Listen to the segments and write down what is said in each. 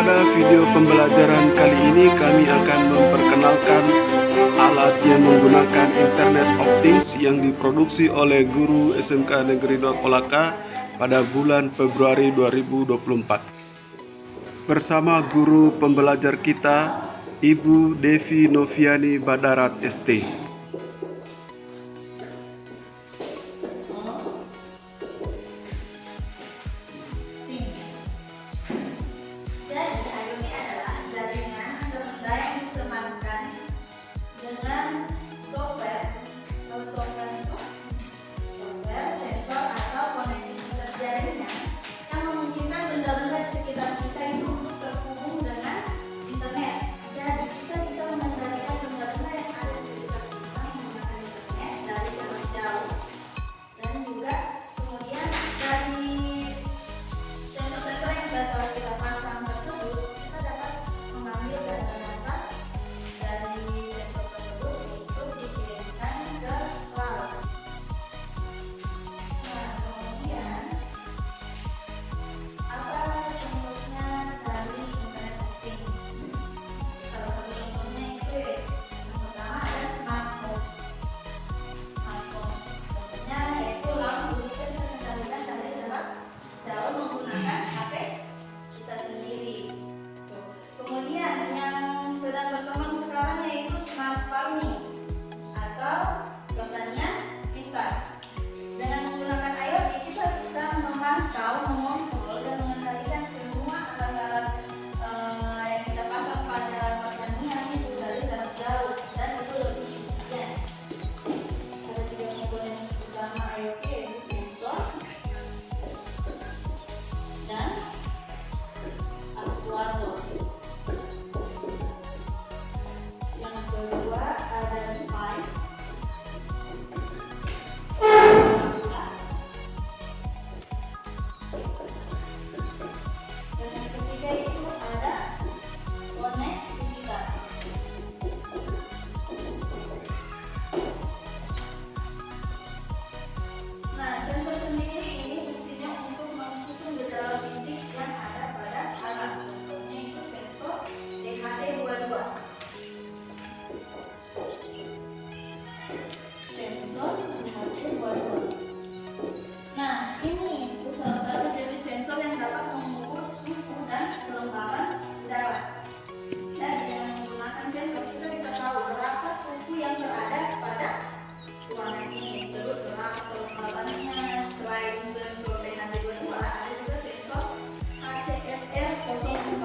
Pada video pembelajaran kali ini kami akan memperkenalkan alat yang menggunakan Internet of Things yang diproduksi oleh guru SMK Negeri 2 Kolaka pada bulan Februari 2024. Bersama guru pembelajar kita, Ibu Devi Noviani Badarat ST. Dengan software itu software, sensor atau konektivitas jaringan yang memungkinkan benda-benda di sekitar kita itu untuk terhubung dengan internet. Jadi kita bisa mengendalikan benda-benda yang ada di sekitar kita menggunakan internet dari jarak jauh. Dan juga kemudian dari sensor-sensor yang telah kita pasang tersebut, kita dapat mengambil data-data dari sensor tersebut untuk dikirimkan ke cloud. Nah, kemudian apa contohnya dari Internet of Things? Salah satu contohnya itu yang pertama ada smartphone. Contohnya yaitu lampu bisa kita kendalikan dari jarak jauh menggunakan HP kita sendiri. Kemudian yang sedang berkembang sekarang yaitu smart farming atau pertanian pintar. Dengan menggunakan IoT kita bisa memantau, mengontrol dan mengendalikan semua alat-alat yang kita pasang pada pertanian itu dari jarak jauh dan itu lebih efisien. Ada 3 komponen utama IoT yaitu sensor dan aktuator. Yang kedua ada device. Dan yang ketiga itu ada konektivitas. Nah, sensor sendiri ini fungsinya untuk menghitung gejala fisik yang ada pada alat. Contohnya itu sensor DHT22. Sensor DHT22. Nah, ini itu salah satu jenis sensor yang dapat mengukur suhu dan kelembaban udara. Jadi dengan menggunakan sensor kita bisa tahu berapa suhu yang berada pada ruangan ini. Terus berapa kelembabannya. Selain sensor DHT22 ada juga sensor HCSR04.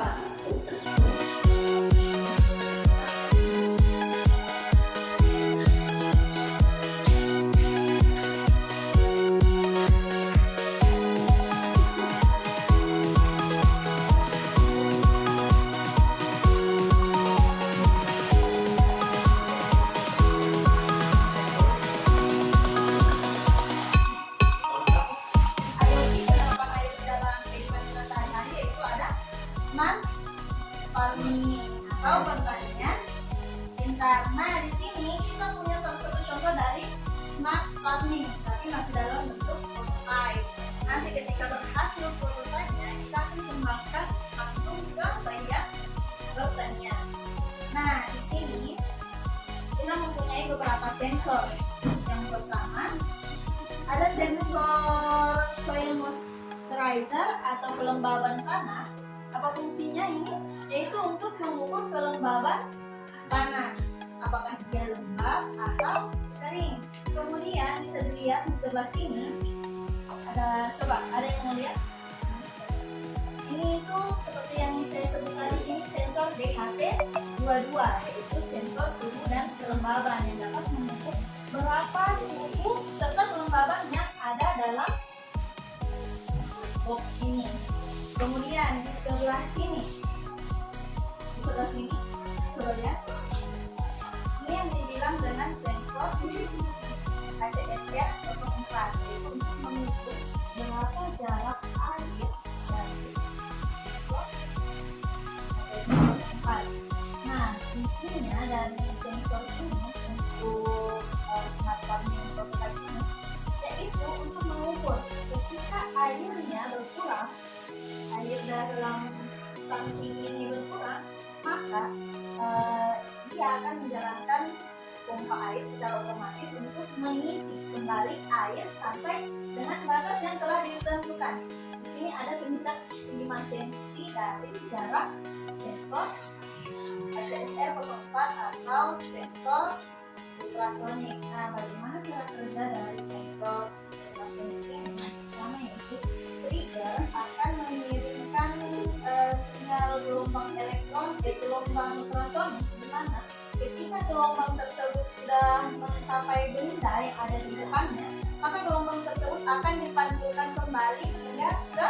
IoT penerapan IoT dalam kehidupan kita sehari-hari yaitu ada smart farming atau pertanian pintar. Nah, di sini kita punya salah satu contoh dari smart farming, tapi masih dalam bentuk prototype. Nanti ketika berhasil prototype-nya, kita akan kembangkan langsung ke bagian pertanian. Nah, di sini kita mempunyai beberapa sensor. Yang pertama ada sensor soil moisturizer atau kelembaban tanah. Apa fungsinya ini? Yaitu untuk mengukur kelembaban tanah, apakah dia lembab atau kering. Kemudian bisa dilihat di sebelah sini ada yang mau lihat? Ini itu seperti yang saya sebut tadi, ini sensor DHT22 yaitu sensor suhu dan kelembaban yang dapat mengukur berapa suhu serta kelembaban yang ada dalam box ini. Kemudian di sebelah sini, coba lihat. Ini yang dibilang dengan sensor HCSR04 yaitu untuk mengukur berapa jarak air dari sensor HCSR04. Nah, fungsinya dari sensor ini untuk smart farming prototype ini yaitu untuk mengukur ketika airnya berkurang, air dalam tangki ini berkurang, maka dia akan menjalankan pompa air secara otomatis untuk mengisi kembali air sampai dengan batas yang telah ditentukan. Di sini ada sekitar 5 cm dari jarak sensor HCSR 04 atau sensor ultrasonik. Nah, bagaimana cara kerja dari sensor ultrasonik ini? Pertama yaitu trigger akan mengirimkan sinyal gelombang elektron ke gelombang ultrasonik, di mana ketika gelombang tersebut sudah mencapai benda yang ada di depannya, maka gelombang tersebut akan dipantulkan kembali hingga ke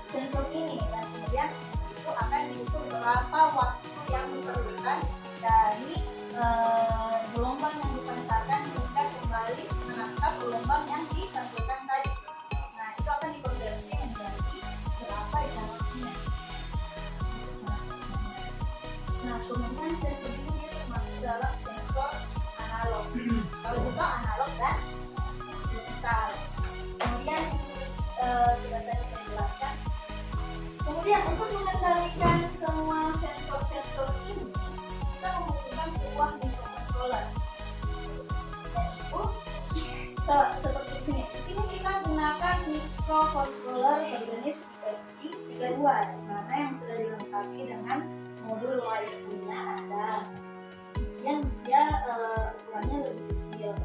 sensor ini, dan kemudian itu akan diukur berapa waktu yang diperlukan dari gelombang yang dipancarkan hingga kembali menangkap gelombang yang dipantulkan tadi. Nah, itu akan dikonversi menjadi berapa jaraknya. Nah, kemudian sensor ini dia termasuk dalam sensor analog. Kalau itu analog dan digital. Kemudian sudah tadi saya jelaskan. Kemudian untuk mengendalikan semua sensor-sensor ini, kita membutuhkan sebuah microcontroller. Yaitu seperti ini. Di sini kita gunakan microcontroller berjenis SI32, karena yang sudah dilengkapi dengan modul Wi-Fi-nya ada. Kemudian dia ukurannya lebih kecil.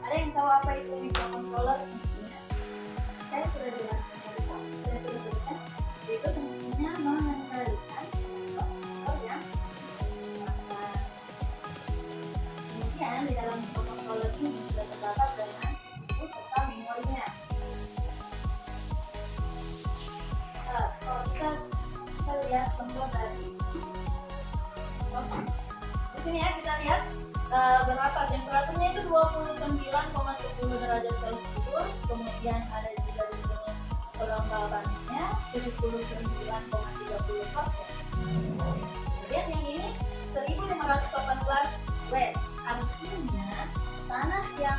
Ada yang tahu apa itu microcontroller? Saya sudah jelaskan itu fungsinya mengendalikan sensor yang digunakan. Kemudian di dalam microcontroller ini sudah terdapat dengan CPU serta memorinya. Kalau kita lihat contoh dari di sini ya, kita lihat berapa temperaturnya itu 29,10 derajat Celcius. Kemudian ada juga di sini kelembabannya 79,30%. Kemudian yang ini 1518 watt. Artinya tanah yang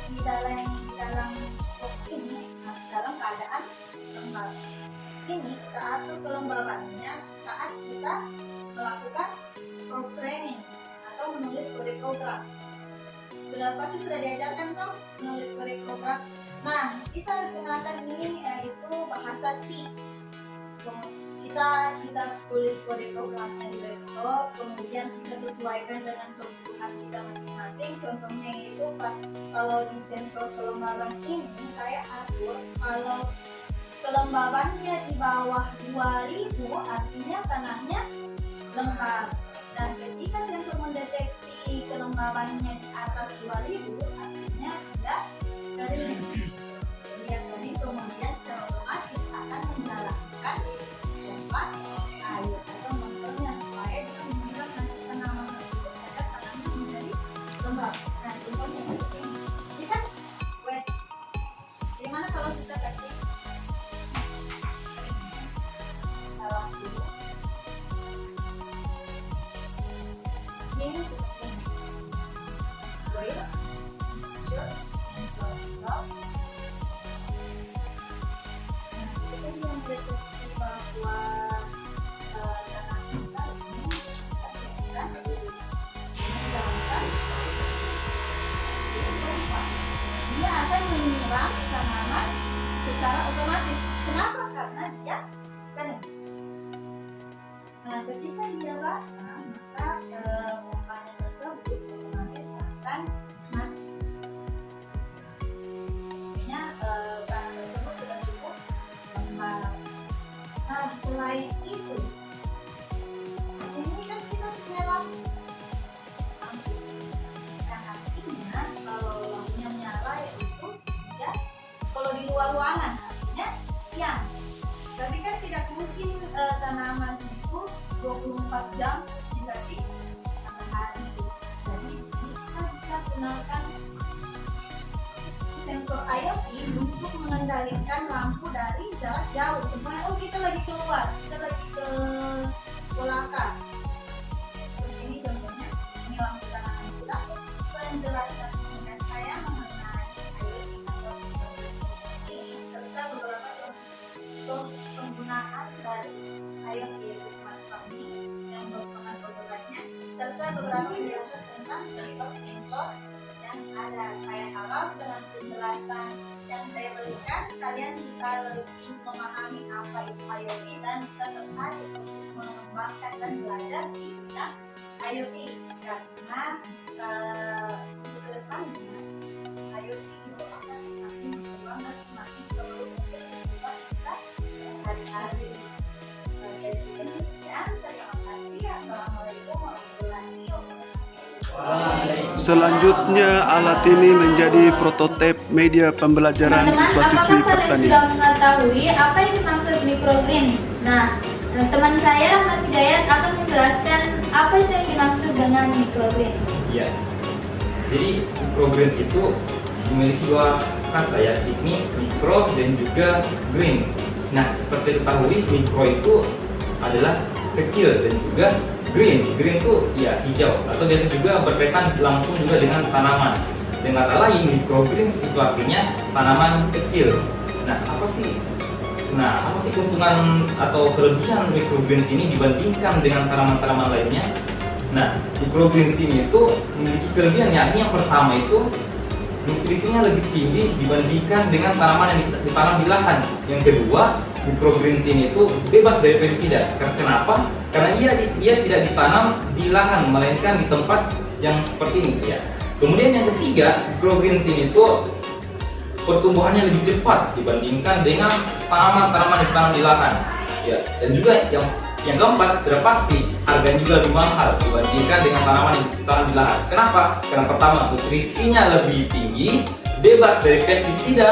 di dalam box ini dalam keadaan lembab. Ini kita atur kelembabannya saat kita melakukan programming atau menulis kode program. Pasti sudah diajarkan toh menulis kode program. Nah, kita gunakan ini yaitu bahasa C. Kita tulis kode programnya di laptop, kemudian kita sesuaikan dengan kebutuhan kita masing-masing. Contohnya itu kalau di sensor kelembaban ini saya atur kalau kelembabannya di bawah 2000 artinya tanahnya lembab, dan ketika sensor mendeteksi kelembabannya di atas 2000 artinya tidak kering. Kemudian kemudian secara otomatis akan menjalankan pompa air atau monsternya supaya dia menyiram nanti tanaman tersebut agar tanahnya menjadi lembab. Nah, contohnya seperti ini. Ini kan wet. Bagaimana kalau kita kasih salah dulu? Ini seperti ini. Soil, mixture, sensor drop. Nah, kita dia mendeteksi bahwa tanah kita ini menjalankan pompa. Dia akan menyiram tanaman secara otomatis. Kenapa? Karena dia kering. Nah, ketika dia basah, maka pompanya tersebut otomatis akan mati. Artinya tanah tersebut sudah cukup lembab. Nah, selain itu, ini kan kita punya lampu. Nah, artinya kalau lampunya menyala itu ya, kalau di luar ruangan artinya siang. Tapi kan tidak mungkin tanaman itu 24 jam dikasih matahari. Jadi kita bisa gunakan sensor IoT untuk mengendalikan lampu dari jarak jauh. Supaya kita lagi keluar, kita lagi ke Polaka. Seperti ini contohnya, ini lampu tanaman kita. Penjelasan dengan saya mengenai IoT atau ini serta beberapa contoh penggunaan penggunaan dari IoT yaitu smart farming yang merupakan produknya serta beberapa penjelasan tentang sensor-sensor yang ada. Saya harap dengan penjelasan yang saya berikan kalian bisa lebih memahami apa itu IoT dan bisa tertarik untuk mengembangkan dan belajar di bidang IoT karena untuk ke depannya IoT ini akan semakin berkembang dan semakin perlu untuk kita hari-hari. Saya juga demikian. Terima kasih. Assalamualaikum warahmatullahi wabarakatuh. Selanjutnya, alat ini menjadi prototipe media pembelajaran siswa-siswi apakah kalian pertanian. sudah mengetahui apa yang dimaksud microgreens? Nah, teman saya Rahmat Hidayat akan menjelaskan apa itu yang dimaksud dengan microgreens. Ya, jadi microgreens itu memiliki dua kata ya, yakni mikro dan juga green. Nah, seperti diketahui mikro itu adalah kecil dan juga green. Green itu ya hijau atau biasa juga berkaitan langsung juga dengan tanaman. Dengan kata lain, microgreens itu artinya tanaman kecil. Nah, apa sih keuntungan atau kelebihan microgreens ini dibandingkan dengan tanaman-tanaman lainnya? Nah, microgreens ini itu memiliki kelebihan, yakni yang pertama itu nutrisinya lebih tinggi dibandingkan dengan tanaman yang ditanam di lahan. Yang kedua, microgreens ini itu bebas dari pestisida. Kenapa? Karena ia tidak ditanam di lahan, melainkan di tempat yang seperti ini ya. Kemudian yang ketiga, microgreens ini itu pertumbuhannya lebih cepat dibandingkan dengan tanaman-tanaman yang ditanam di lahan. Ya, dan juga yang keempat, sudah pasti harganya juga lebih mahal dibandingkan dengan tanaman yang ditanam di lahan. Kenapa? Karena pertama, nutrisinya lebih tinggi, bebas dari pestisida,